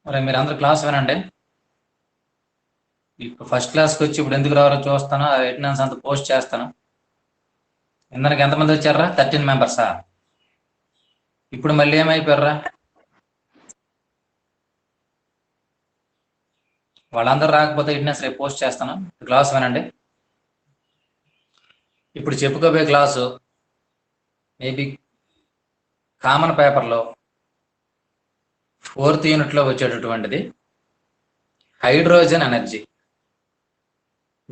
మరి మీరు అందరు క్లాస్ వినండి. ఇప్పుడు ఫస్ట్ క్లాస్కి వచ్చి ఇప్పుడు ఎందుకు రావాలో చూస్తాను. అటెండెన్స్ అంత పోస్ట్ చేస్తాను. ఇందరికి ఎంతమంది వచ్చారా? 13 మెంబర్సా? ఇప్పుడు మళ్ళీ ఏమైపోయారా? వాళ్ళందరూ రాకపోతే అటెండెన్స్ రేపు పోస్ట్ చేస్తాను. క్లాస్ వినండి. ఇప్పుడు చెప్పుకోబోయే క్లాసు మేబీ కామన్ పేపర్లో 4th యూనిట్లో వచ్చేటటువంటిది హైడ్రోజన్ ఎనర్జీ.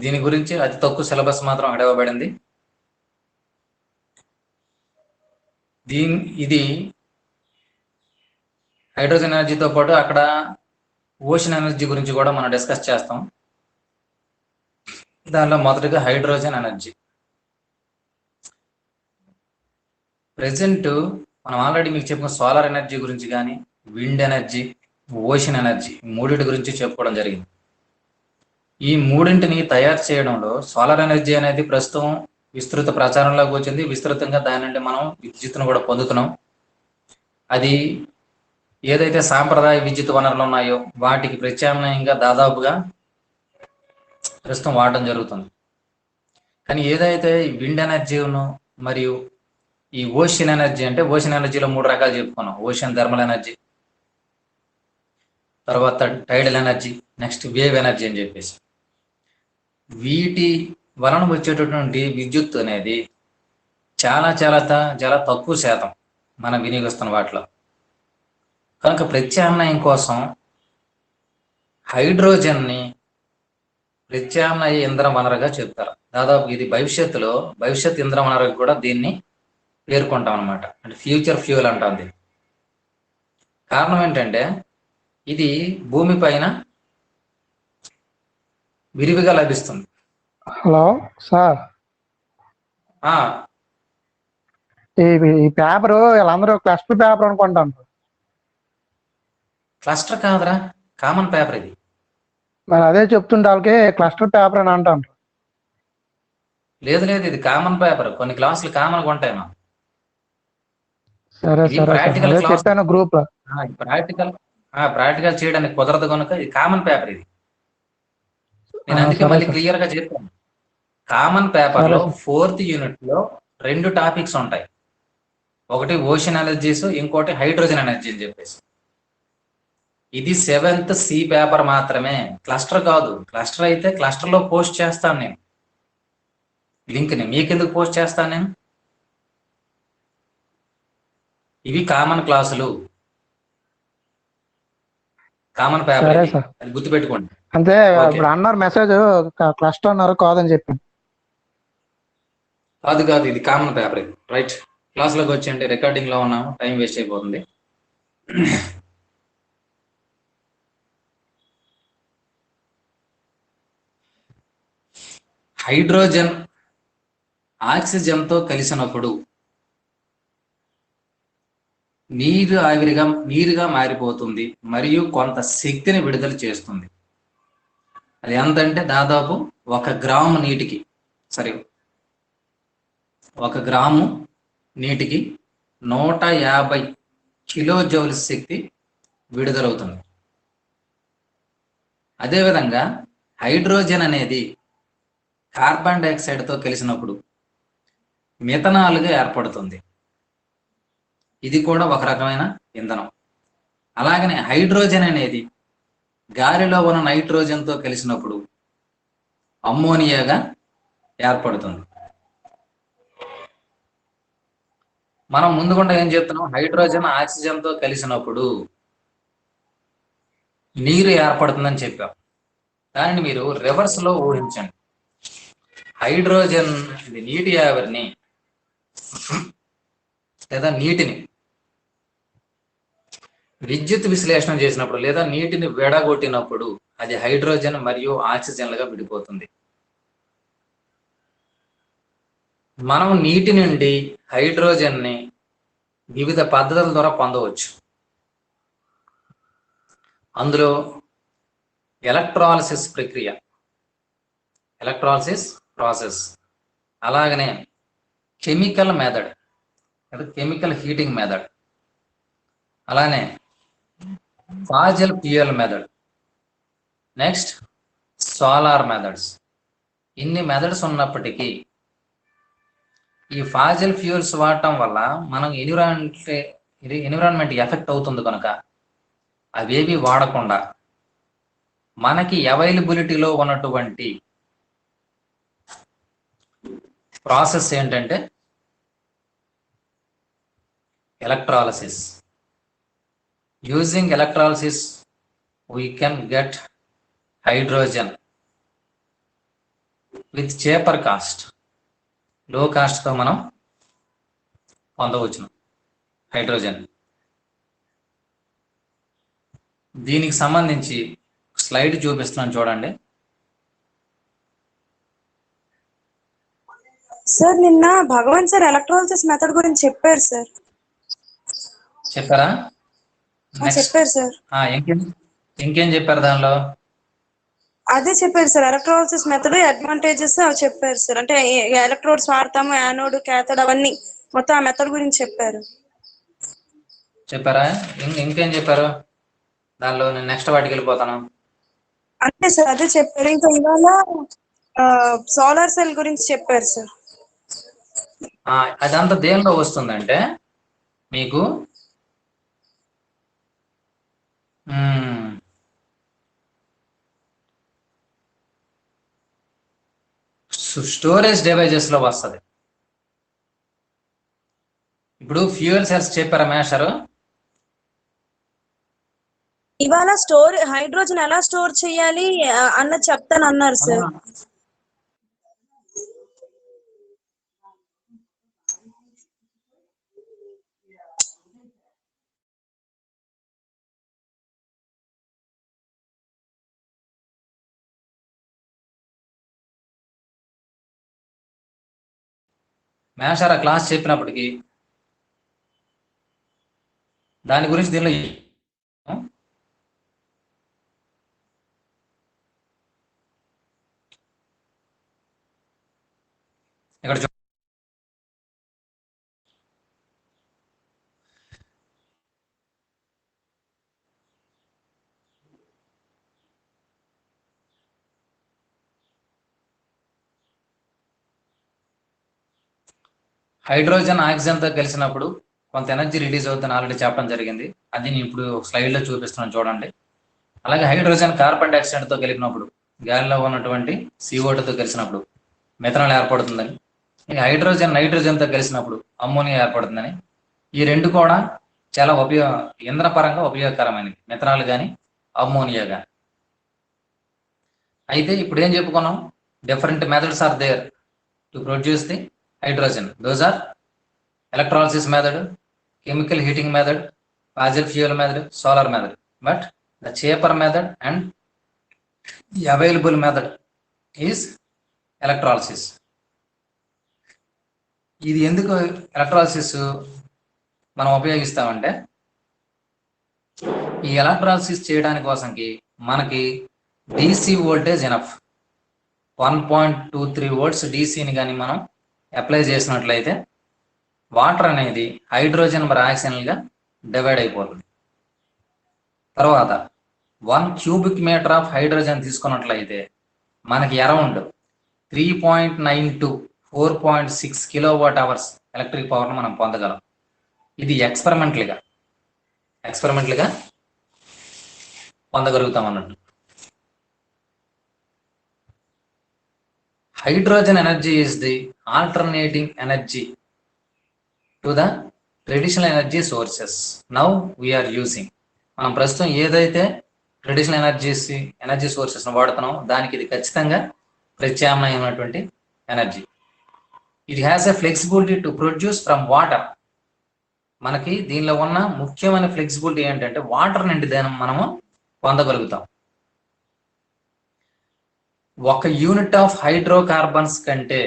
దీని గురించి అతి తక్కువ సిలబస్ మాత్రం అక్కడ ఇవ్వబడింది. ఇది హైడ్రోజన్ ఎనర్జీతో పాటు అక్కడ ఓషన్ ఎనర్జీ గురించి కూడా మనం డిస్కస్ చేస్తాం. దానిలో మొదటిగా హైడ్రోజన్ ఎనర్జీ. ప్రెసెంట్ మనం ఆల్రెడీ మీకు చెప్పుకున్న సోలార్ ఎనర్జీ గురించి కానీ, విండ్ ఎనర్జీ, ఓషన్ ఎనర్జీ మూడింటి గురించి చెప్పుకోవడం జరిగింది. ఈ మూడింటిని తయారు చేయడంలో సోలార్ ఎనర్జీ అనేది ప్రస్తుతం విస్తృత ప్రచారంలోకి వచ్చింది. విస్తృతంగా దాని నుండి మనం విద్యుత్తును కూడా పొందుతున్నాం. అది ఏదైతే సాంప్రదాయ విద్యుత్ వనరులు ఉన్నాయో వాటికి ప్రత్యామ్నాయంగా దాదాపుగా ప్రస్తుతం వాడడం జరుగుతుంది. కానీ ఏదైతే విండ్ ఎనర్జీను మరియు ఈ ఓషన్ ఎనర్జీ, అంటే ఓషన్ ఎనర్జీలో 3 రకాలు చెప్పుకున్నాం. ఓషన్ థర్మల్ ఎనర్జీ, తర్వాత టైడల్ ఎనర్జీ, నెక్స్ట్ వేవ్ ఎనర్జీ అని చెప్పేసి. వీటి వలన వచ్చేటటువంటి విద్యుత్ అనేది చాలా చాలా చాలా తక్కువ శాతం మనం వినియోగిస్తున్న వాటిలో. కనుక ప్రత్యామ్నాయం కోసం హైడ్రోజన్ని ప్రత్యామ్నాయ ఇంధన వనరుగా చెప్తారు. దాదాపు ఇది భవిష్యత్ ఇంధన వనరుగా కూడా దీన్ని పేర్కొంటాం అనమాట. అంటే ఫ్యూచర్ ఫ్యూయల్ అంటాం దీన్ని. కారణం ఏంటంటే ఇది భూమి పైన విరివిగా లభిస్తుంది. హలో సార్, ఈ పేపర్ వీళ్ళందరూ క్లస్టర్ పేపర్ అనుకుంటాను. క్లస్టర్ కాదురా, కామన్ పేపర్ ఇది. మరి అదే చెప్తుంటే వాళ్ళకి క్లస్టర్ పేపర్ అని అంటాను. లేదు లేదు, ఇది కామన్ పేపర్. కొన్ని క్లాసులు కామన్ గా ఉంటాయి. సరే సరే ప్రాక్టికల్ చెప్పాను గ్రూప్ లో. ప్రాక్టికల్ చేయడానికి కుదరదు కనుక ఇది కామన్ పేపర్. ఇది నేను అందుకే మళ్ళీ క్లియర్ గా చెప్పాను. కామన్ పేపర్ లో 4th యూనిట్ లో 2 టాపిక్స్ ఉంటాయి. ఒకటి ఓషన్ ఎనర్జీస్, ఇంకోటి హైడ్రోజన్ ఎనర్జీ అని చెప్పేసి. ఇది 7th సి పేపర్ మాత్రమే, క్లస్టర్ కాదు. క్లస్టర్ అయితే క్లస్టర్ లో పోస్ట్ చేస్తాను నేను లింక్ ని. మీకెందుకు పోస్ట్ చేస్తాను నేను? ఇవి కామన్ క్లాసులు, కామన్ పేపర్. అది గుర్తుపెట్టుకోండి అంతే. ఇప్పుడు అన్నారు మెసేజ్ క్లస్టర్ అన్నారు, కాదని చెప్పాను. కాదు, ఇది కామన్ పేపర్. ఇది రైట్. క్లాస్ లోకి వచ్చి అంటే రికార్డింగ్ లో ఉన్నాము, టైం వేస్ట్ అయిపోతుంది. హైడ్రోజన్ ఆక్సిజన్ తో కలిసినప్పుడు నీరుగా మారిపోతుంది మరియు కొంత శక్తిని విడుదల చేస్తుంది. అది ఎంతంటే దాదాపు 1 గ్రాము నీటికి 150 కిలోజౌల్ శక్తి విడుదలవుతుంది. అదేవిధంగా హైడ్రోజన్ అనేది కార్బన్ డైఆక్సైడ్తో కలిసినప్పుడు మిథనాల్గా ఏర్పడుతుంది. ఇది కూడా ఒక రకమైన ఇంధనం. అలాగనే హైడ్రోజన్ అనేది గాలిలో ఉన్న నైట్రోజన్తో కలిసినప్పుడు అమ్మోనియాగా ఏర్పడుతుంది. మనం ముందుకుండా ఏం చెప్తున్నాం? హైడ్రోజన్ ఆక్సిజన్తో కలిసినప్పుడు నీరు ఏర్పడుతుందని చెప్పాం. దానిని మీరు రివర్స్ లో ఊహించండి. హైడ్రోజన్ నీటి ఆవిరిని లేదా నీటిని విద్యుత్ విశ్లేషణ చేసినప్పుడు లేదా నీటిని విడగొట్టినప్పుడు అది హైడ్రోజన్ మరియు ఆక్సిజన్లుగా విడిపోతుంది. మనం నీటి నుండి హైడ్రోజన్ని వివిధ పద్ధతుల ద్వారా పొందవచ్చు. అందులో ఎలక్ట్రాలిసిస్ ప్రాసెస్, అలాగనే కెమికల్ హీటింగ్ మెథడ్, అలానే Faasil fuel method, next solar methods. ఇన్ని మెథడ్స్ ఉన్నప్పటికీ ఈ ఫాజిల్ ఫ్యూయల్స్ వాడటం వల్ల మనం ఎన్విరాన్మెంట్ ఎఫెక్ట్ అవుతుంది కనుక అవేవి వాడకుండా మనకి అవైలబిలిటీలో ఉన్నటువంటి ప్రాసెస్ ఏంటంటే electrolysis. Using electrolysis we can get hydrogen with cheaper cost, లో కాస్ట్తో మనం పొందవచ్చును హైడ్రోజన్. దీనికి సంబంధించి స్లైడ్ చూపిస్తున్నాను చూడండి. సార్ నిన్న భగవాన్ సార్ ఎలక్ట్రాలసిస్ మెథడ్ గురించి చెప్పారు సార్. చెప్పారా? చెప్పారు సార్. ఇంకేం చెప్పారు దానిలో? అదే చెప్పారు సార్, ఎలక్ట్రాలసిస్ మెథడ్ అడ్వాంటేజెస్ అవి చెప్పారు సార్. అంటే ఎలక్ట్రోడ్స్ వాడతాము, యానోడ్ క్యాథోడ్ అవన్నీ మొత్తం ఆ మెథడ్ గురించి చెప్పారా? ఇంకేం చెప్పారు దానిలో? నేను నెక్స్ట్ వాటికి వెళ్ళిపోతాను. అంతే సార్, అదే చెప్పారు. ఇంకా ఇవాళ సోలార్ సెల్ గురించి చెప్పారు సార్. అదంతా దేనిలో వస్తుందంటే మీకు స్టోరేజ్ డివైజెస్ లో వస్తుంది. ఇప్పుడు ఫ్యూయల్ సెల్స్ చెప్పారా మేషరు? ఇవాళ హైడ్రోజన్ ఎలా స్టోర్ చేయాలి అన్నది చెప్తాను అన్నారు సార్. మేషారా క్లాస్ చెప్పినప్పటికీ దాని గురించి దీనిలో ఇక్కడ హైడ్రోజన్ ఆక్సిజన్తో కలిసినప్పుడు కొంత ఎనర్జీ రిలీజ్ అవుతుందని ఆల్రెడీ చెప్పడం జరిగింది. అది నేను ఇప్పుడు స్లైడ్లో చూపిస్తున్నాను చూడండి. అలాగే హైడ్రోజన్ కార్బన్ డైఆక్సైడ్తో కలిపినప్పుడు, గాలిలో ఉన్నటువంటి CO2తో కలిసినప్పుడు మెథనాల్ ఏర్పడుతుందని, ఇక హైడ్రోజన్ నైట్రోజన్తో కలిసినప్పుడు అమ్మోనియా ఏర్పడుతుందని. ఈ రెండు కూడా చాలా ఇంధనపరంగా ఉపయోగకరమైనవి, మెథనాల్ కానీ అమ్మోనియా కానీ. అయితే ఇప్పుడు ఏం చెప్పుకున్నాం? Different methods are there to produce the hydrogen. Those are electrolysis method, chemical heating method, fossil fuel method, solar method. But the cheaper method and the available method is electrolysis. ఇది ఎందుకు electrolysis మనం ఉపయోగిస్తామంటే, ఈ electrolysis చేయడానికి కోసంకి మనకి DC voltage enough 1.23 volts DCని కానీ మనం apply చేసినట్లయితే water అనేది హైడ్రోజన్ మరి ఆక్సిజన్గా డివైడ్ అయిపోతుంది. తర్వాత 1 cubic meter ఆఫ్ హైడ్రోజన్ తీసుకున్నట్లయితే మనకి అరౌండ్ 3.9 to 4.6 kWh ఎలక్ట్రిక్ పవర్ను మనం పొందగలం. ఇది ఎక్స్పెరిమెంటల్గా పొందగలుగుతాం అన్నట్టు. Hydrogen energy is the alternating energy to the traditional energy sources now we are using. మనం ప్రస్తుతం ఏదైతే ట్రెడిషనల్ ఎనర్జీ సోర్సెస్ వాడుతున్నాం దానికి ఇది ఖచ్చితంగా ప్రత్యామ్నాయమైనటువంటి energy. It has a flexibility to produce from water. మనకి దీనిలో ఉన్న ముఖ్యమైన ఫ్లెక్సిబిలిటీ ఏంటంటే వాటర్ నుండి దాన్ని మనము పొందగలుగుతాం. 1 యూనిట్ ఆఫ్ హైడ్రోకార్బన్స్ కంటే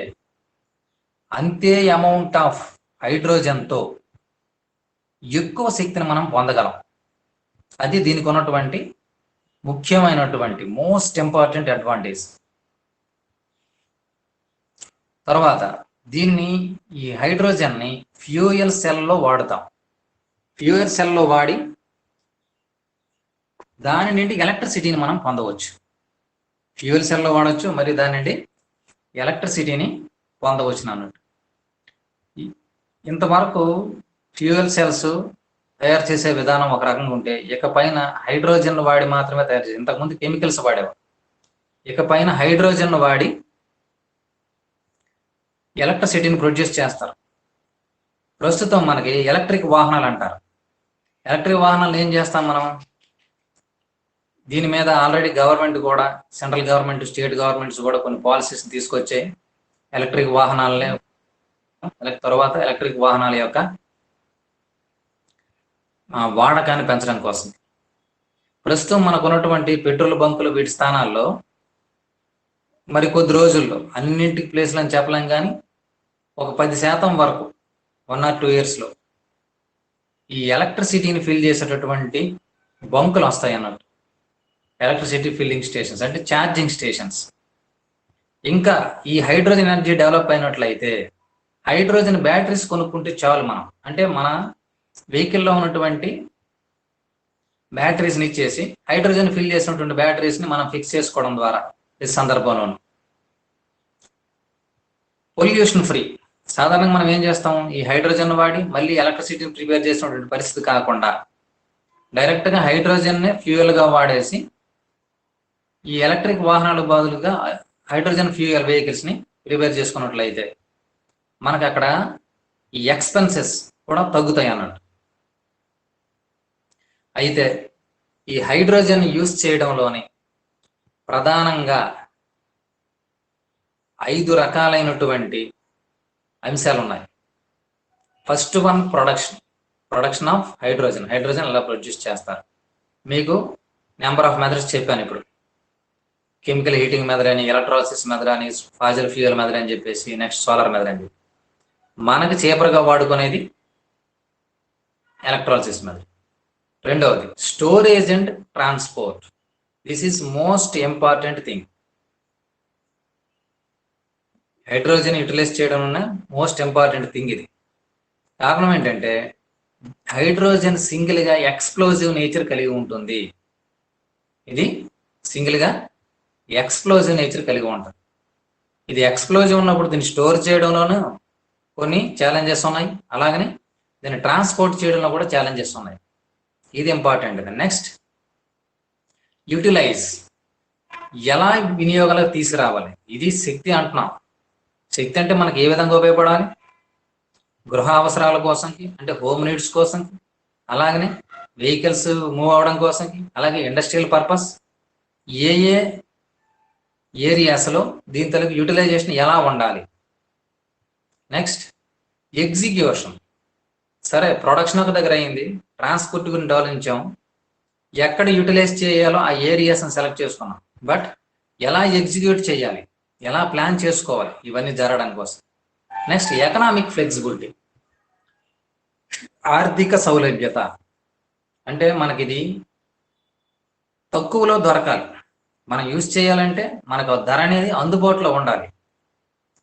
అంతే అమౌంట్ ఆఫ్ హైడ్రోజన్తో ఎక్కువ శక్తిని మనం పొందగలం. అది దీనికి ఉన్నటువంటి ముఖ్యమైనటువంటి మోస్ట్ ఇంపార్టెంట్ అడ్వాంటేజ్. తర్వాత ఈ హైడ్రోజన్ని ఫ్యూయల్ సెల్లో వాడుతాం. ఫ్యూయల్ సెల్లో వాడి దాని నుండి ఎలక్ట్రిసిటీని మనం పొందవచ్చు. ఫ్యూయల్ సెల్లో వాడవచ్చు, మరియు దాని నుండి ఎలక్ట్రిసిటీని పొందవచ్చు అన్నట్టు. ఇంతవరకు ఫ్యూయల్ సెల్స్ తయారు చేసే విధానం ఒక రకంగా ఉంటే, ఇకపైన హైడ్రోజన్ వాడి మాత్రమే తయారు చేసి, ఇంతకుముందు కెమికల్స్ వాడేవారు, ఇకపైన హైడ్రోజన్ వాడి ఎలక్ట్రిసిటీని ప్రొడ్యూస్ చేస్తారు. ప్రస్తుతం మనకి ఎలక్ట్రిక్ వాహనాలు అంటారు. ఎలక్ట్రిక్ వాహనాలు ఏం చేస్తాం మనం? దీని మీద ఆల్రెడీ గవర్నమెంట్ కూడా, సెంట్రల్ గవర్నమెంట్, స్టేట్ గవర్నమెంట్స్ కూడా కొన్ని పాలసీస్ తీసుకొచ్చాయి ఎలక్ట్రిక్ వాహనాలనే. తర్వాత ఎలక్ట్రిక్ వాహనాల యొక్క వాడకాన్ని పెంచడం కోసం. ప్రస్తుతం మనకు ఉన్నటువంటి పెట్రోల్ బంకులు వీటి స్థానాల్లో మరి కొద్ది రోజుల్లో అన్నింటి ప్లేస్లు అని చెప్పలేం, కానీ ఒక 10% వరకు 1 or 2 yearsలో ఈ ఎలక్ట్రిసిటీని ఫిల్ చేసేటటువంటి బంకులు వస్తాయి అన్నట్టు. ఎలక్ట్రిసిటీ ఫిల్లింగ్ స్టేషన్స్ అంటే ఛార్జింగ్ స్టేషన్స్. ఇంకా ఈ హైడ్రోజన్ ఎనర్జీ డెవలప్ అయినట్లయితే హైడ్రోజన్ బ్యాటరీస్ కొనుక్కుంటే చాలు మనం. అంటే మన వెహికల్లో ఉన్నటువంటి బ్యాటరీస్ని ఇచ్చేసి హైడ్రోజన్ ఫిల్ చేసినటువంటి బ్యాటరీస్ని మనం ఫిక్స్ చేసుకోవడం ద్వారా ఈ సందర్భంలోనూ పొల్యూషన్ ఫ్రీ. సాధారణంగా మనం ఏం చేస్తాం, ఈ హైడ్రోజన్ వాడి మళ్ళీ ఎలక్ట్రిసిటీని ప్రిపేర్ చేసినటువంటి పరిస్థితి కాకుండా డైరెక్ట్గా హైడ్రోజన్నే ఫ్యూయల్గా వాడేసి ఈ ఎలక్ట్రిక్ వాహనాలకు బదులుగా హైడ్రోజన్ ఫ్యూయల్ వెహికల్స్ని ప్రిపేర్ చేసుకున్నట్లయితే మనకు అక్కడ ఈ ఎక్స్పెన్సెస్ కూడా తగ్గుతాయి అన్నట్టు. అయితే ఈ హైడ్రోజన్ యూజ్ చేయడంలోని ప్రధానంగా 5 రకాలైనటువంటి అంశాలు ఉన్నాయి. First one production of hydrogen. Hydrogen ఎలా ప్రొడ్యూస్ చేస్తారు? మీకు నెంబర్ ఆఫ్ మెథడ్స్ చెప్పాను ఇప్పుడు. కెమికల్ హీటింగ్ మెథడ్ అని, ఎలక్ట్రాలిసిస్ మెథడ్ అని, ఫాజల్ ఫ్యూయల్ మెథడ్ అని చెప్పేసి, నెక్స్ట్ సోలార్ మెథడ్ అని చెప్పి. మనకు చేపరగా వాడుకునేది ఎలక్ట్రాలిసిస్ మెథడ్. రెండవది storage and transport. This is most important thing. Hydrogen utilize చేయడం మోస్ట్ ఇంపార్టెంట్ థింగ్ ఇది. కారణం ఏంటంటే హైడ్రోజన్ సింగిల్గా ఎక్స్ప్లోజివ్ నేచర్ కలిగి ఉంటుంది. ఇది సింగిల్గా ఎక్స్ప్లోజివ్ నేచర్ కలిగి ఉంటుంది. ఇది ఎక్స్ప్లోజివ్ ఉన్నప్పుడు దీన్ని స్టోర్ చేయడంలోనూ కొన్ని ఛాలెంజెస్ ఉన్నాయి, అలాగనే దీన్ని ట్రాన్స్పోర్ట్ చేయడంలో కూడా ఛాలెంజెస్ ఉన్నాయి. ఇది ఇంపార్టెంట్. Next utilise. ఎలా వినియోగాలకు తీసుకురావాలి? ఇది శక్తి అంటున్నాం. శక్తి అంటే మనకి ఏ విధంగా ఉపయోగపడాలి? గృహ అవసరాల కోసంకి, అంటే హోమ్ నీడ్స్ కోసంకి, అలాగనే వెహికల్స్ మూవ్ అవడం కోసంకి, అలాగే ఇండస్ట్రియల్ పర్పస్. ఏ ఏ ఏరియాస్లో దీని తలకు యూటిలైజేషన్ ఎలా ఉండాలి? Next execution. సరే, ప్రొడక్షన్ ఒక దగ్గర అయింది, ట్రాన్స్పోర్ట్ గురించి ఆలోచించాం, ఎక్కడ యూటిలైజ్ చేయాలో ఆ ఏరియాస్ని సెలెక్ట్ చేసుకున్నాం. బట్ ఎలా ఎగ్జిక్యూట్ చేయాలి, ఎలా ప్లాన్ చేసుకోవాలి, ఇవన్నీ జరగడం కోసం. Next economic flexibility. ఆర్థిక సౌలభ్యత. అంటే మనకిది తక్కువలో దొరకాలి, మనం యూజ్ చేయాలంటే మనకు ధర అనేది అందుబాటులో ఉండాలి.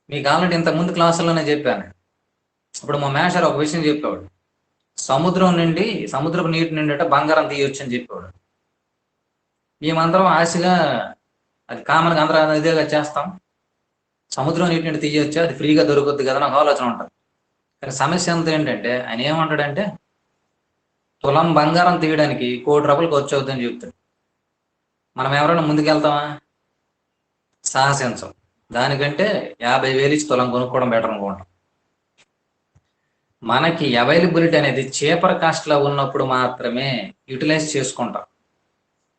మీకు ఆల్రెడీ ఇంతకుముందు క్లాసుల్లోనే చెప్పాను. ఇప్పుడు మా మేషర్ ఒక విషయం చెప్పేవాడు, సముద్రపు నీటి నుండి బంగారం తీయొచ్చు అని చెప్పేవాడు. మేమందరం ఆశగా అది కామన్గా అందరం ఇదేగా చేస్తాం, సముద్రం నీటి నుండి తీయొచ్చు, అది ఫ్రీగా దొరుకుద్ది కదా నాకు ఆలోచన ఉంటుంది. కానీ సమస్య అంతా ఏంటంటే ఆయన ఏమంటాడంటే తులం బంగారం తీయడానికి ₹1 కోటి ఖర్చు అవుతుందని చెప్తాడు. మనం ఎవరైనా ముందుకెళ్తామా? సాహసించం. దానికంటే 50,000 ఇచ్చి తులం కొనుక్కోవడం బెటర్ అనుకుంటాం. మనకి అవైలబిలిటీ అనేది చీపర్ కాస్ట్లో ఉన్నప్పుడు మాత్రమే యూటిలైజ్ చేసుకుంటాం,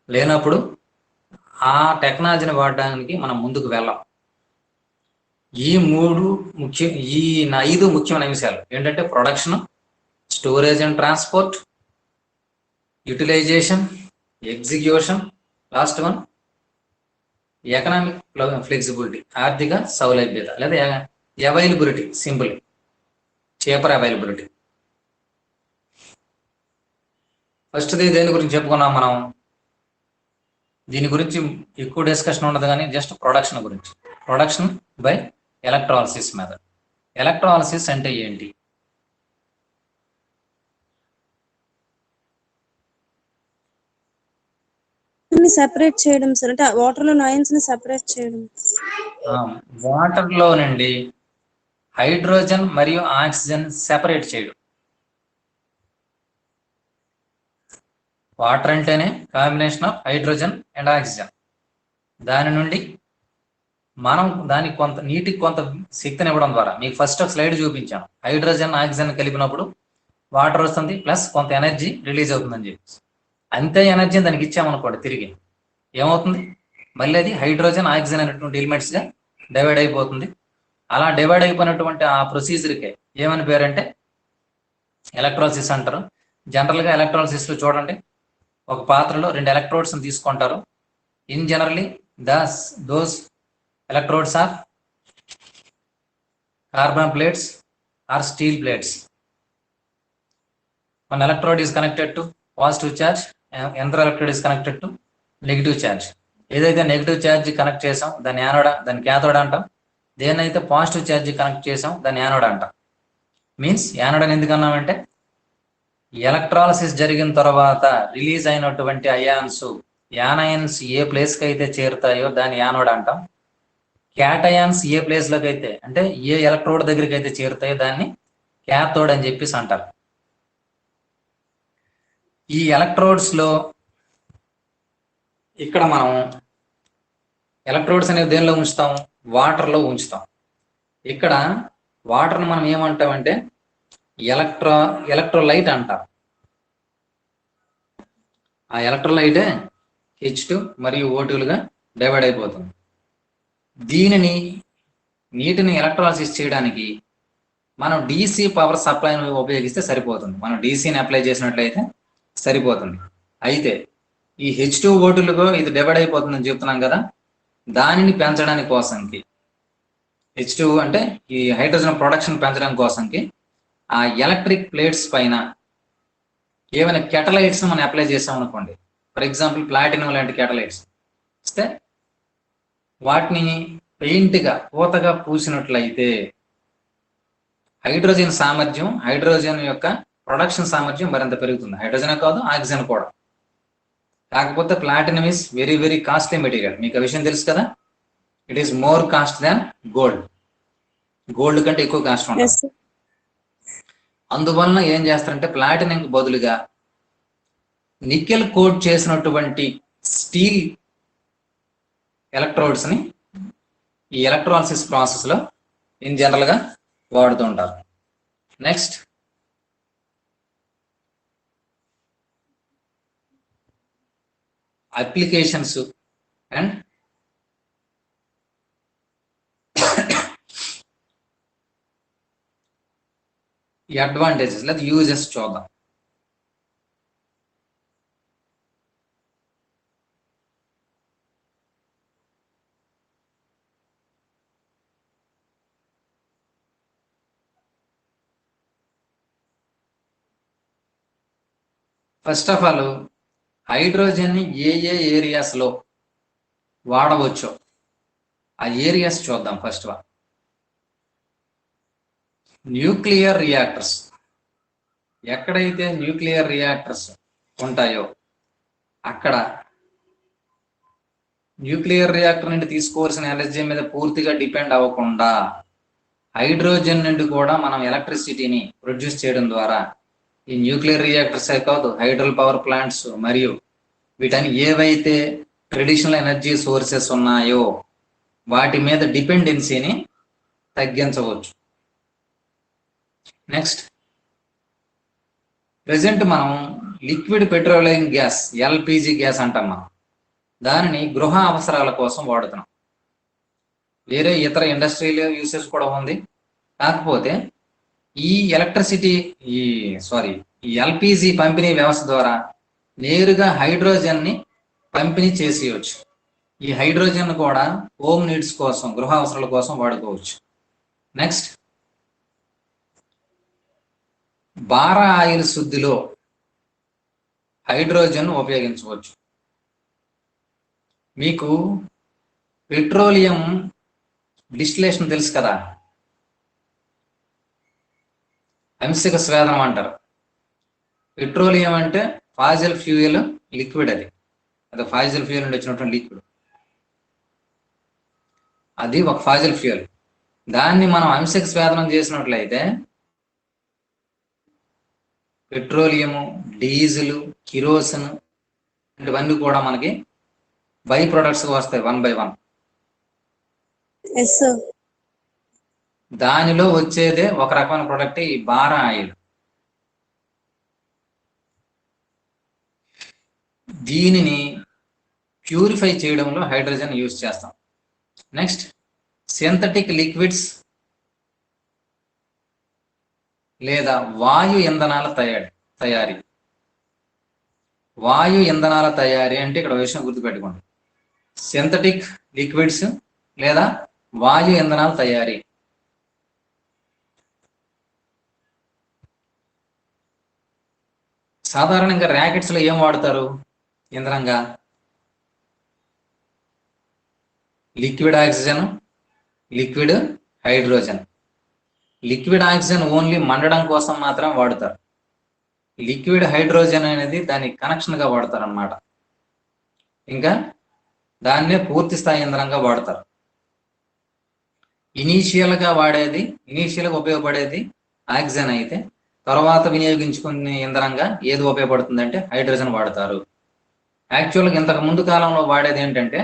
లేనప్పుడు ఆ టెక్నాలజీని వాడడానికి మనం ముందుకు వెళ్ళాం. ఈ 5 ముఖ్యమైన అంశాలు ఏంటంటే production, storage and transport, utilization, execution, last one economic flexibility, ఆర్థిక సౌలభ్యత లేదా అవైలబిలిటీ, సింపుల్ చీపర్ అవైలబిలిటీ. ఫస్ట్ది దేని గురించి చెప్పుకున్నాం మనం? దీని గురించి ఎక్కువ డిస్కషన్ ఉండదు, కానీ జస్ట్ ప్రొడక్షన్ గురించి. Production by electrolysis method. Electrolysis అంటే ఏంటి? ని సెపరేట్ చేయడం సార్, అంటే వాటర్ లో అయాన్స్ ని సెపరేట్ చేయడం. వాటర్ లో నుండి హైడ్రోజన్ మరియు ఆక్సిజన్ సెపరేట్ చేయడం. వాటర్ అంటేనే combination of hydrogen and oxygen. దాని నుండి మనం దానికి కొంత నీటికి కొంత శక్తిని ఇవ్వడం ద్వారా, మీకు ఫస్ట్ ఒక స్లైడ్ చూపించాను, హైడ్రోజన్ ఆక్సిజన్ కలిపినప్పుడు వాటర్ వస్తుంది ప్లస్ కొంత ఎనర్జీ రిలీజ్ అవుతుందని చెప్పి. అంతే ఎనర్జీని దానికి ఇచ్చామనుకోండి తిరిగి ఏమవుతుంది, మళ్ళీ అది హైడ్రోజన్ ఆక్సిజన్ అనేటువంటి ఎలిమెంట్స్గా డివైడ్ అయిపోతుంది. అలా డివైడ్ అయిపోయినటువంటి ఆ ప్రొసీజర్కే ఏమని పేరంటే ఎలక్ట్రాలసిస్ అంటారు. జనరల్గా ఎలక్ట్రాలసిస్లో చూడండి, ఒక పాత్రలో 2 ఎలక్ట్రోడ్స్ని తీసుకుంటారు. In generally those electrodes are carbon plates or steel plates. One electrode is connected to positive charge, another electrode is connected to negative charge. ఏదైతే నెగిటివ్ ఛార్జ్ కనెక్ట్ చేసాం దాన్ని యానోడ్, దాన్ని క్యాథోడ్ అంటాం. దేన్నైతే పాజిటివ్ ఛార్జ్ కనెక్ట్ చేసాం దాన్ని anode అంటాం. Means anode అని ఎందుకు అన్నామంటే ఎలక్ట్రాలసిస్ జరిగిన తర్వాత రిలీజ్ అయినటువంటి అయాన్స్, యానయన్స్ ఏ ప్లేస్కి అయితే చేరుతాయో దాన్ని యానోడ్ అంటాం. క్యాటయాన్స్ ఏ ప్లేస్లోకి అయితే, అంటే ఏ ఎలక్ట్రోడ్ దగ్గరికి అయితే చేరుతాయో దాన్ని క్యాథోడ్ అని చెప్పేసి అంటారు. ఈ ఎలక్ట్రోడ్స్లో ఇక్కడ మనం ఎలక్ట్రోడ్స్ అనేవి దేనిలో ఉంచుతాం, వాటర్లో ఉంచుతాం. ఇక్కడ వాటర్ని మనం ఏమంటామంటే ఎలక్ట్రోలైట్ అంటాం. ఆ ఎలక్ట్రోలైటే H2 మరియు O2లుగా డివైడ్ అయిపోతుంది. దీనిని నీటిని ఎలక్ట్రాలసిస్ చేయడానికి మనం DC పవర్ సప్లైని ఉపయోగిస్తే సరిపోతుంది. మనం DCని అప్లై చేసినట్లయితే సరిపోతుంది. అయితే ఈ H2O2లుగా ఇది డివైడ్ అయిపోతుందని చెప్తున్నాం కదా, దానిని పెంచడానికి కోసంకి H2 అంటే ఈ హైడ్రోజన్ ప్రొడక్షన్ పెంచడానికి కోసంకి ఆ ఎలక్ట్రిక్ ప్లేట్స్ పైన ఏమైనా కెటలైట్స్ మనం అప్లై చేసాం అనుకోండి, ఫర్ ఎగ్జాంపుల్ ప్లాటినం లాంటి కెటలైట్స్ ఇస్తే వాటిని పెయింట్గా పూతగా పూసినట్లయితే హైడ్రోజన్ సామర్థ్యం, హైడ్రోజన్ యొక్క ప్రొడక్షన్ సామర్థ్యం మరింత పెరుగుతుంది. హైడ్రోజన్ కాదు, ఆక్సిజన్ కూడా. కాకపోతే platinum is very very costly material. మీకు ఆ విషయం తెలుసు కదా, it is more cost than gold. Gold కంటే ఎక్కువ కాస్ట్ ఉంటుంది. అందువలన ఏం చేస్తారంటే ప్లాటినంకి బదులుగా నికెల్ కోట్ చేసినటువంటి స్టీల్ ఎలక్ట్రోడ్స్ని ఈ ఎలక్ట్రాలసిస్ ప్రాసెస్లో ఇన్ జనరల్గా వాడుతూ ఉంటారు. నెక్స్ట్ అప్లికేషన్స్ అండ్ ఈ అడ్వాంటేజెస్ లేదా యూజెస్ చూద్దాం. ఫస్ట్ ఆఫ్ ఆల్ హైడ్రోజన్ని ఏ ఏరియాస్లో వాడవచ్చో ఆ ఏరియాస్ చూద్దాం. First one nuclear reactors. ఎక్కడైతే న్యూక్లియర్ రియాక్టర్స్ ఉంటాయో అక్కడ న్యూక్లియర్ రియాక్టర్ నుండి తీసుకోవాల్సిన ఎనర్జీ మీద పూర్తిగా డిపెండ్ అవ్వకుండా హైడ్రోజన్ నుండి కూడా మనం ఎలక్ట్రిసిటీని ప్రొడ్యూస్ చేయడం ద్వారా ఈ న్యూక్లియర్ రియాక్టర్సే కాదు, హైడ్రల్ పవర్ ప్లాంట్స్ మరియు వీటని ఏవైతే ట్రెడిషనల్ ఎనర్జీ సోర్సెస్ ఉన్నాయో వాటి మీద డిపెండెన్సీని తగ్గించవచ్చు. నెక్స్ట్ ప్రెసెంట్ మనం liquid petroleum gas, LPG gas అంటాం. మనం దానిని గృహ అవసరాల కోసం వాడుతున్నాం. వేరే ఇతర ఇండస్ట్రియల్ యూసేజ్ కూడా ఉంది. కాకపోతే ఈ ఎలక్ట్రిసిటీ ఈ LPG పంపిణీ వ్యవస్థ ద్వారా నేరుగా హైడ్రోజన్ని పంపిణీ చేసేయచ్చు. ఈ హైడ్రోజన్ కూడా హోమ్ నీడ్స్ కోసం, గృహ అవసరాల కోసం వాడుకోవచ్చు. నెక్స్ట్ బారా ఆయిల్ శుద్ధిలో హైడ్రోజన్ ఉపయోగించవచ్చు. మీకు పెట్రోలియం డిస్టిలేషన్ తెలుసు కదా, అంశిక స్వేదనం అంటారు. పెట్రోలియం అంటే ఫాజిల్ ఫ్యూయల్ లిక్విడ్. అది అది ఫాసిల్ ఫ్యూయల్ నుండి వచ్చినటువంటి లిక్విడ్. అది ఒక ఫాసిల్ ఫ్యూయల్. దాన్ని మనం అంశక స్వేదనం చేసినట్లయితే పెట్రోలియము, డీజిల్, కిరోసిన్ ఇవన్నీ కూడా మనకి బై ప్రొడక్ట్స్ వస్తాయి 1 by 1. Yes sir. దానిలో వచ్చేదే ఒక రకమైన ప్రొడక్ట్ ఈ బారా ఆయిల్. దీనిని ప్యూరిఫై చేయడంలో హైడ్రోజన్ యూజ్ చేస్తాం. నెక్స్ట్ సింథటిక్ లిక్విడ్స్ లేదా వాయు ఇంధనాల తయారీ. వాయు ఇంధనాల తయారీ అంటే ఇక్కడ విషయం గుర్తుపెట్టుకోండి. సింథటిక్ లిక్విడ్స్ లేదా వాయు ఇంధనాల తయారీ. సాధారణంగా ర్యాకెట్స్ లో ఏం వాడతారు ఇంధనంగా? Liquid oxygen, liquid hydrogen. Liquid oxygen only మండడం కోసం మాత్రం వాడతారు. లిక్విడ్ హైడ్రోజన్ అనేది దాని కనెక్షన్ గా వాడతారు అన్నమాట. ఇంకా దాన్నే పూర్తి స్థాయి ఇంధనంగా వాడతారు. ఇనీషియల్ గా ఉపయోగపడేది ఆక్సిజన్ అయితే తర్వాత వినియోగించుకునే ఇంధనంగా ఏది ఉపయోగపడుతుందంటే హైడ్రోజన్ వాడతారు. యాక్చువల్గా ఇంతకు ముందు కాలంలో వాడేది ఏంటంటే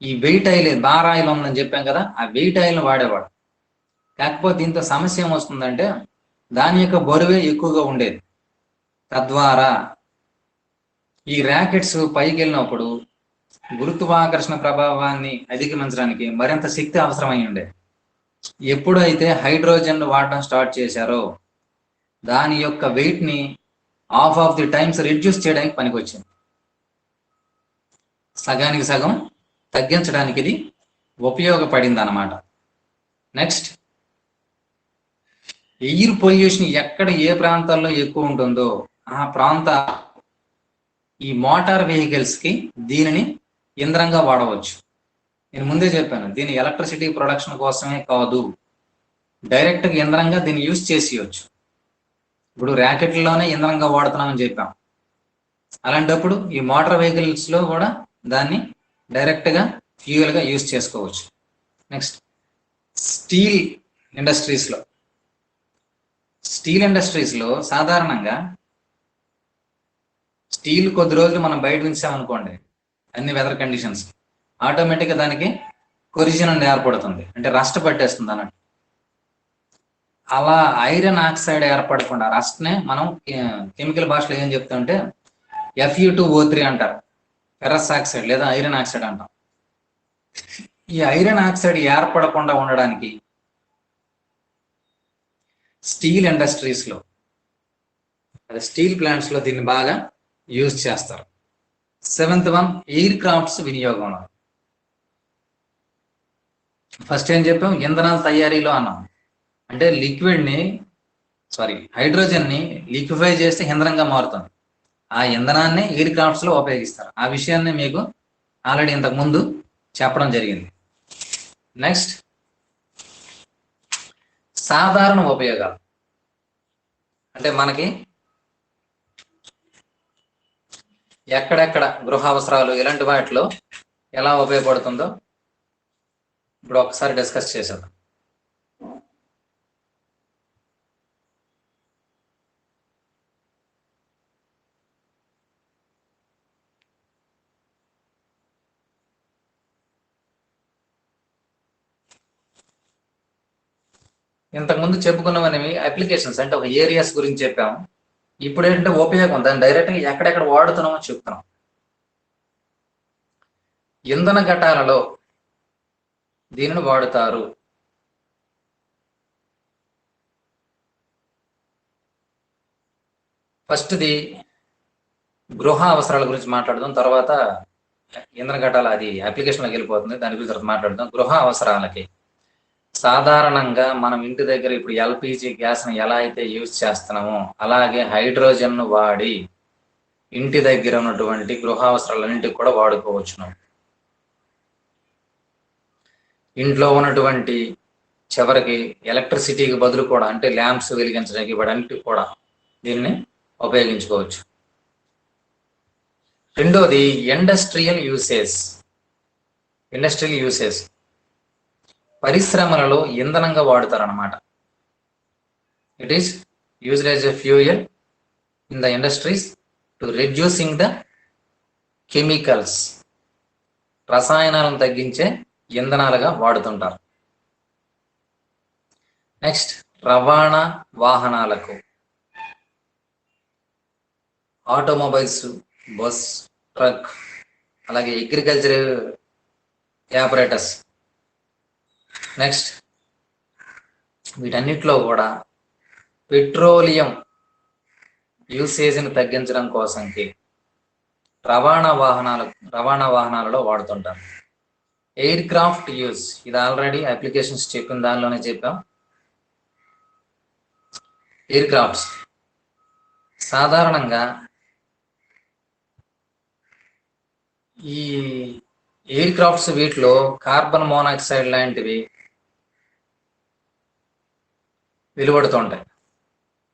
ఈ వెయిట్ ఆయిల్, బార్ ఆయిల్ ఉందని చెప్పాం కదా, ఆ వెయిట్ ఆయిల్ని వాడేవాడు. కాకపోతే దీంతో సమస్య ఏమొస్తుందంటే దాని యొక్క బరువే ఎక్కువగా ఉండేది. తద్వారా ఈ ర్యాకెట్స్ పైకి వెళ్ళినప్పుడు గురుత్వాకర్షణ ప్రభావాన్ని అధిగమించడానికి మరింత శక్తి అవసరమై ఉండేది. ఎప్పుడైతే హైడ్రోజన్ వాడడం స్టార్ట్ చేశారో దాని యొక్క వెయిట్ ని half of the times reduce చేయడానికి పనికొచ్చింది. సగానికి సగం తగ్గించడానికి ఇది ఉపయోగపడింది అన్నమాట. నెక్స్ట్ ఎయిర్ పొల్యూషన్ ఎక్కడ ఏ ప్రాంతాల్లో ఎక్కువ ఉంటుందో ఆ ప్రాంత ఈ మోటార్ వెహికల్స్ కి దీనిని ఇంధనంగా వాడవచ్చు. నేను ముందే చెప్పాను, దీని ఎలక్ట్రిసిటీ ప్రొడక్షన్ కోసమే కాదు, డైరెక్ట్ గా ఇంధనంగా దీన్ని యూజ్ చేసేయచ్చు. ఇప్పుడు ర్యాకెట్లలోనే ఇంధనంగా వాడుతున్నామని చెప్పాం. అలాంటప్పుడు ఈ మోటార్ వెహికల్స్ లో కూడా దాన్ని డైరెక్ట్ గా ఫ్యూయల్ గా యూజ్ చేసుకోవచ్చు. నెక్స్ట్ స్టీల్ ఇండస్ట్రీస్ లో సాధారణంగా స్టీల్ కొద్ది రోజులు మనం బయట ఉంచామనుకోండి అన్ని వెదర్ కండిషన్స్, ఆటోమేటిక్గా దానికి కొరిజన్ అనేది ఏర్పడుతుంది, అంటే రస్ట్ పట్టేస్తుంది అన్నట్టు. అలా ఐరన్ ఆక్సైడ్ ఏర్పడకుండా రస్ట్ నే మనం కెమికల్ భాషలో ఏం చెప్తామంటే Fe2O3 అంటారు, ఫెరస్ ఆక్సైడ్ లేదా ఐరన్ ఆక్సైడ్ అంటాం. ఈ ఐరన్ ఆక్సైడ్ ఏర్పడకుండా ఉండడానికి స్టీల్ ఇండస్ట్రీస్ లో, అదే స్టీల్ ప్లాంట్స్ లో దీన్ని బాగా యూజ్ చేస్తారు. 7th వన్ ఎయిర్ క్రాఫ్ట్స్ వినియోగంలో. ఫస్ట్ ఏం చెప్పాం, ఇంధనాల తయారీలో అన్నాం. అంటే హైడ్రోజన్ ని లిక్విఫై చేస్తే ఇంధనంగా మారుతుంది. ఆ ఇంధనాన్ని ఎయిర్ క్రాఫ్ట్స్ లో ఉపయోగిస్తారు. ఆ విషయాన్ని మీకు ఆల్రెడీ ఇంతకు ముందు చెప్పడం జరిగింది. నెక్స్ట్ సాధారణ ఉపయోగాలు, అంటే మనకి ఎక్కడెక్కడ గృహ అవసరాలు ఇలాంటి వాటిలో ఎలా ఉపయోగపడుతుందో ఇప్పుడు ఒకసారి డిస్కస్ చేసేద్దాం. ఇంతకుముందు చెప్పుకున్నవనేవి అప్లికేషన్స్, అంటే ఒక ఏరియాస్ గురించి చెప్పాము. ఇప్పుడు ఏంటంటే ఉపయోగం, దాన్ని డైరెక్ట్గా ఎక్కడెక్కడ వాడుతున్నామో చెప్తున్నాం. ఇంధన ఘటాలలో దీనిని వాడుతారు. ఫస్ట్ది గృహ అవసరాల గురించి మాట్లాడదాం, తర్వాత ఇంధన ఘటాల అది అప్లికేషన్లోకి వెళ్ళిపోతుంది, దాని గురించి తర్వాత మాట్లాడదాం. గృహ అవసరాలకి సాధారణంగా మనం ఇంటి దగ్గర ఇప్పుడు ఎల్పిజి గ్యాస్ని ఎలా అయితే యూజ్ చేస్తున్నామో అలాగే హైడ్రోజన్ను వాడి ఇంటి దగ్గర ఉన్నటువంటి గృహ అవసరాలన్నింటికి కూడా వాడుకోవచ్చును. ఇంట్లో ఉన్నటువంటి చివరికి ఎలక్ట్రిసిటీకి బదులు కూడా, అంటే ల్యాంప్స్ వెలిగించడానికి వాటన్నిటికి కూడా దీన్ని ఉపయోగించుకోవచ్చు. రెండోది ఇండస్ట్రియల్ యూసేజ్ పరిశ్రమలలో ఇంధనంగా వాడుతారన్నమాట. It is used as a fuel in the industries to reducing the chemicals. రసాయనాలను తగ్గించే ఇంధనాలుగా వాడుతుంటారు. నెక్స్ట్ రవాణా వాహనాలకు ఆటోమొబైల్స్, బస్, ట్రక్, అలాగే అగ్రికల్చర్ ఆపరేటర్స్. నెక్స్ట్ వీటన్నిటిలో కూడా పెట్రోలియం యూసేజ్ని తగ్గించడం కోసంకి రవాణా వాహనాలలో వాడుతుంటారు. ఎయిర్ క్రాఫ్ట్ యూజ్, ఇది ఆల్రెడీ అప్లికేషన్స్ చెప్పిన దానిలోనే చెప్పాం. ఎయిర్ క్రాఫ్ట్స్ సాధారణంగా ఈ ఎయిర్ క్రాఫ్ట్స్ వీటిలో కార్బన్ మోనాక్సైడ్ లాంటివి వెలువడుతుంటాయి.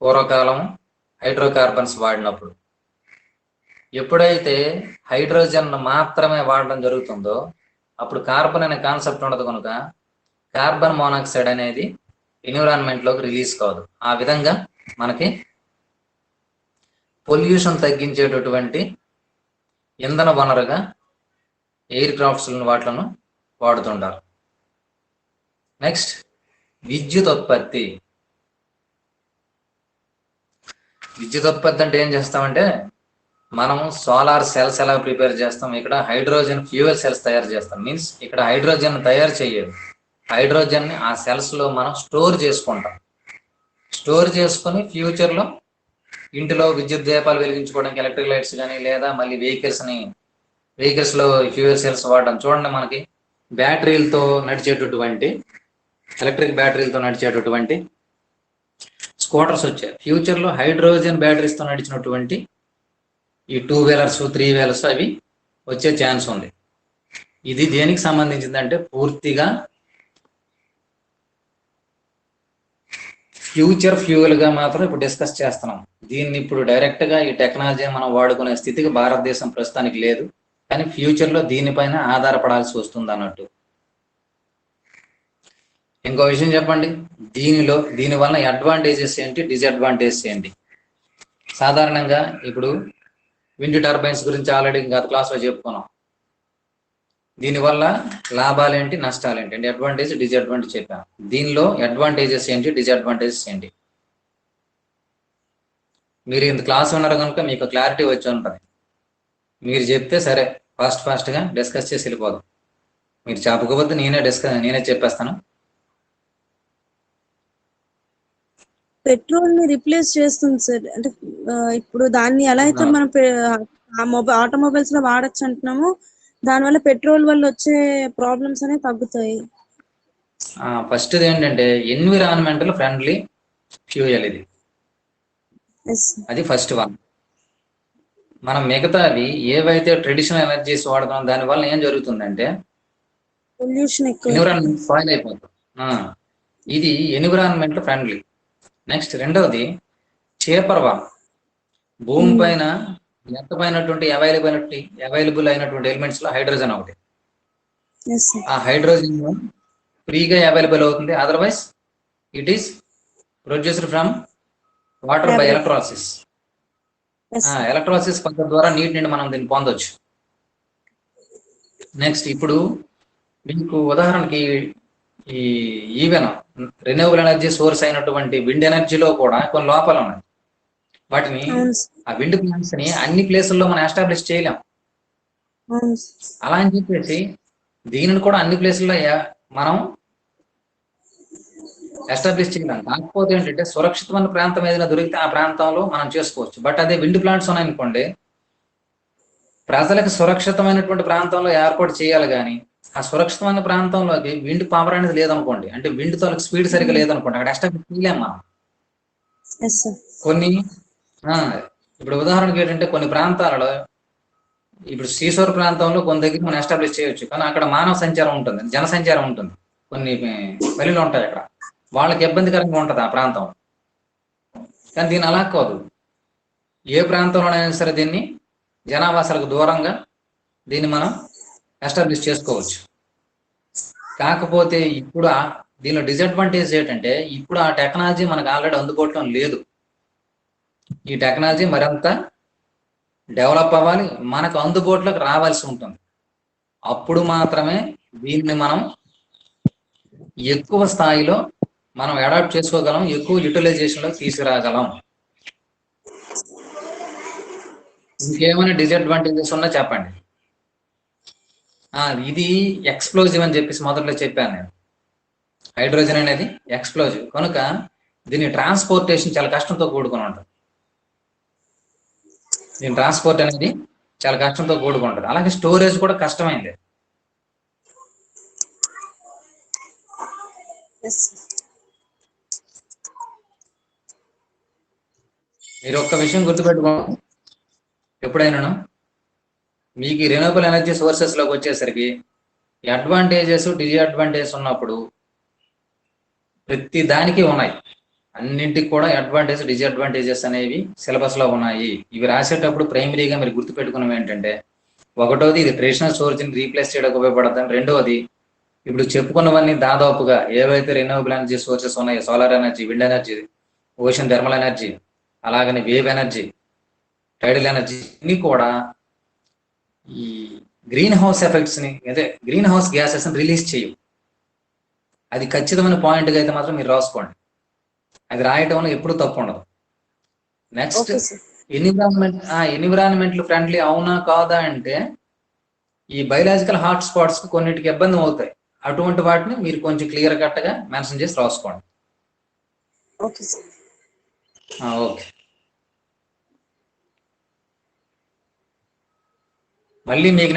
పూర్వకాలం హైడ్రోకార్బన్స్ వాడినప్పుడు ఎప్పుడైతే హైడ్రోజన్ మాత్రమే వాడడం జరుగుతుందో అప్పుడు కార్బన్ అనే కాన్సెప్ట్ ఉండదు కనుక కార్బన్ మోనాక్సైడ్ అనేది ఎన్విరాన్మెంట్లోకి రిలీజ్ కాదు. ఆ విధంగా మనకి పొల్యూషన్ తగ్గించేటటువంటి ఇంధన వనరుగా ఎయిర్ క్రాఫ్ట్స్ వాటిలను వాడుతుంటారు. నెక్స్ట్ విద్యుత్ ఉత్పత్తి అంటే ఏం చేస్తామంటే మనం సోలార్ సెల్స్ ఎలా ప్రిపేర్ చేస్తాం, ఇక్కడ హైడ్రోజన్ ఫ్యూయల్ సెల్స్ తయారు చేస్తాం. మీన్స్ ఇక్కడ హైడ్రోజన్ తయారు చేయదు, హైడ్రోజన్ని ఆ సెల్స్లో మనం స్టోర్ చేసుకుంటాం. స్టోర్ చేసుకొని ఫ్యూచర్లో ఇంటిలో విద్యుత్ దీపాలు వెలిగించుకోవడానికి ఎలక్ట్రిక్ లైట్స్ కానీ లేదా మళ్ళీ వెహికల్స్లో ఫ్యూయల్ సెల్స్ వాడడం. చూడండి, మనకి బ్యాటరీలతో నడిచేటటువంటి ఎలక్ట్రిక్ బ్యాటరీలతో నడిచేటటువంటి స్కూటర్స్ వచ్చాయి. ఫ్యూచర్లో హైడ్రోజన్ బ్యాటరీస్తో నడిచినటువంటి ఈ 2 వీలర్స్ 3 వీలర్స్ అవి వచ్చే ఛాన్స్ ఉంది. ఇది దేనికి సంబంధించిందంటే పూర్తిగా ఫ్యూచర్ ఫ్యూయల్గా మాత్రం ఇప్పుడు డిస్కస్ చేస్తున్నాం. దీన్ని ఇప్పుడు డైరెక్ట్గా ఈ టెక్నాలజీ మనం వాడుకునే స్థితికి భారతదేశం ప్రస్తుతానికి లేదు, కానీ ఫ్యూచర్లో దీనిపైన ఆధారపడాల్సి వస్తుంది అన్నట్టు. ఇంకో విషయం చెప్పండి, దీనివల్ల అడ్వాంటేజెస్ ఏంటి, డిసడ్వాంటేజెస్ ఏంటి? సాధారణంగా ఇప్పుడు విండ్ టర్బైన్స్ గురించి ఆల్రెడీ గత క్లాస్లో చెప్పుకున్నాం. దీనివల్ల లాభాలు ఏంటి, నష్టాలు ఏంటి అంటే అడ్వాంటేజ్ డిసడ్వాంటేజ్ చెప్పాను. దీనిలో అడ్వాంటేజెస్ ఏంటి, డిసడ్వాంటేజెస్ ఏంటి? మీరు ఇంత క్లాస్ ఉన్నారు కనుక మీకు క్లారిటీ వచ్చి ఉంటుంది. మీరు చెప్తే సరే ఫాస్ట్గా డిస్కస్ చేసి వెళ్ళిపోదాం. మీరు చెప్పకపోతే నేనే చెప్పేస్తాను. పెట్రోల్ ని రిప్లేస్ చేస్తుంది సార్. అంటే ఇప్పుడు దాన్ని ఎలా అయితే మనం ఆటోమొబైల్స్ లో వాడచ్చు అంటున్నామో దానివల్ల పెట్రోల్ వల్ల వచ్చే ప్రాబ్లమ్స్ అనేవి తగ్గుతాయి. ఫస్ట్ ఏంటంటే ఎన్విరాన్మెంటల్ ఫ్రెండ్లీ ఫ్యూయల్ ఇది, అది ఫస్ట్ వన్. మనం మిగతావి ఏవైతే ట్రెడిషనల్ ఎనర్జీస్ వాడుతున్నాం దానివల్ల ఏం జరుగుతుందంటే పొల్యూషన్ ఎక్కువ, ఎన్విరాన్మెంట్ స్పాయిల్ అయిపోతుంది. ఇది ఎన్విరాన్మెంట్ ఫ్రెండ్లీ. నెక్స్ట్ రెండవది చేపర్ వన్. భూమి పైన ఎంతమైనటువంటి అవైలబుల్ అయినటువంటి ఎలిమెంట్స్ లో హైడ్రోజన్ ఒకటి. ఆ హైడ్రోజన్ ఫ్రీగా అవైలబుల్ అవుతుంది. Otherwise it is produced from water by electrolysis. Electrolysis పద్ధతి ద్వారా నీటి నుండి మనం దీన్ని పొందొచ్చు. నెక్స్ట్ ఇప్పుడు మీకు ఉదాహరణకి ఈవెన్ రెన్యూవబుల్ ఎనర్జీ సోర్స్ అయినటువంటి విండ్ ఎనర్జీలో కూడా కొన్ని లోపాలు ఉన్నాయి. వాటిని ఆ విండ్ ప్లాంట్స్ ని అన్ని ప్లేసుల్లో మనం ఎస్టాబ్లిష్ చేయలేం. అలా అని చెప్పేసి దీనిని కూడా అన్ని ప్లేసుల్లో మనం ఎస్టాబ్లిష్ చేయలేం. కాకపోతే ఏంటంటే సురక్షితమైన ప్రాంతం ఏదైనా దొరికితే ఆ ప్రాంతంలో మనం చేసుకోవచ్చు. బట్ అదే విండ్ ప్లాంట్స్ ఉన్నాయనుకోండి, ప్రజలకు సురక్షితమైనటువంటి ప్రాంతంలో ఏర్పాటు చేయాలి, కానీ ఆ సురక్షితమైన ప్రాంతంలోకి విండ్ పవర్ అనేది లేదనుకోండి, అంటే విండ్ తో స్పీడ్ సరిగ్గా లేదనుకోండి, అక్కడ ఎస్టాబ్లిష్ చేయలేం మనం. కొన్ని ఇప్పుడు ఉదాహరణకి ఏంటంటే కొన్ని ప్రాంతాలలో ఇప్పుడు సీసోర్ ప్రాంతంలో కొన్ని దగ్గర మనం ఎస్టాబ్లిష్ చేయొచ్చు, కానీ అక్కడ మానవ సంచారం ఉంటుంది, జన సంచారం ఉంటుంది, కొన్ని పల్లెలు ఉంటాయి, అక్కడ వాళ్ళకి ఇబ్బందికరంగా ఉంటుంది ఆ ప్రాంతం. కానీ దీన్ని అలా కాదు, ఏ ప్రాంతంలోనైనా సరే దీన్ని జనావాసాలకు దూరంగా దీన్ని మనం ఎస్టాబ్లిష్ చేసుకోవచ్చు. కాకపోతే ఇప్పుడు దీనిలో డిసడ్వాంటేజ్ ఏంటంటే ఇప్పుడు ఆ టెక్నాలజీ మనకు ఆల్రెడీ అందుబాటులో లేదు. ఈ టెక్నాలజీ మరింత డెవలప్ అవ్వాలి, మనకు అందుబాటులోకి రావాల్సి ఉంటుంది. అప్పుడు మాత్రమే దీన్ని మనం ఎక్కువ స్థాయిలో మనం అడాప్ట్ చేసుకోగలం, ఎక్కువ యూటిలైజేషన్లో తీసుకురాగలం. ఇంకేమైనా డిసడ్వాంటేజెస్ ఉన్నా చెప్పండి. ఇది ఎక్స్ప్లోజివ్ అని చెప్పేసి మొదట్లో చెప్పాను నేను. హైడ్రోజన్ అనేది ఎక్స్ప్లోజివ్ కనుక దీని ట్రాన్స్పోర్టేషన్ చాలా కష్టంతో కూడుకుని ఉంటుంది. దీని ట్రాన్స్పోర్ట్ అనేది చాలా కష్టంతో కూడుకుంటుంది. అలాగే స్టోరేజ్ కూడా కష్టమైంది. మీరు ఒక్క విషయం గుర్తుపెట్టుకోండి, ఎప్పుడైనాను మీకు ఈ రెన్యూవబుల్ ఎనర్జీ సోర్సెస్లోకి వచ్చేసరికి అడ్వాంటేజెస్ డిసడ్వాంటేజెస్ ఉన్నప్పుడు ప్రతి దానికి ఉన్నాయి. అన్నింటికి కూడా అడ్వాంటేజ్ డిసడ్వాంటేజెస్ అనేవి సిలబస్లో ఉన్నాయి. ఇవి రాసేటప్పుడు ప్రైమరీగా మీరు గుర్తుపెట్టుకున్నవి ఏంటంటే, ఒకటోది ఇది ట్రెడిషనల్ సోర్స్ని రీప్లేస్ చేయడానికి ఉపయోగపడతాం. రెండవది ఇప్పుడు చెప్పుకున్నవన్నీ దాదాపుగా ఏవైతే రెన్యూవబుల్ ఎనర్జీ సోర్సెస్ ఉన్నాయో, solar energy, wind energy, ocean thermal energy, అలాగనే వేవ్ ఎనర్జీ, టైడల్ ఎనర్జీ, ఇన్ని కూడా ఈ గ్రీన్ హౌస్ ఎఫెక్ట్స్ని, అదే గ్రీన్ హౌస్ గ్యాసెస్ని రిలీజ్ చేయవు. అది ఖచ్చితమైన పాయింట్గా అయితే మాత్రం మీరు రాసుకోండి. అది రాయటంలో ఎప్పుడు తప్పు ఉండదు. నెక్స్ట్, ఎన్విరాన్మెంటల్ ఫ్రెండ్లీ అవునా కాదా అంటే ఈ బయలాజికల్ హాట్ స్పాట్స్ కొన్నిటికి ఇబ్బంది అవుతాయి. అటువంటి వాటిని మీరు కొంచెం క్లియర్ కట్గా మెన్షన్ చేసి రాసుకోండి. ఓకే. మళ్ళీ మీకు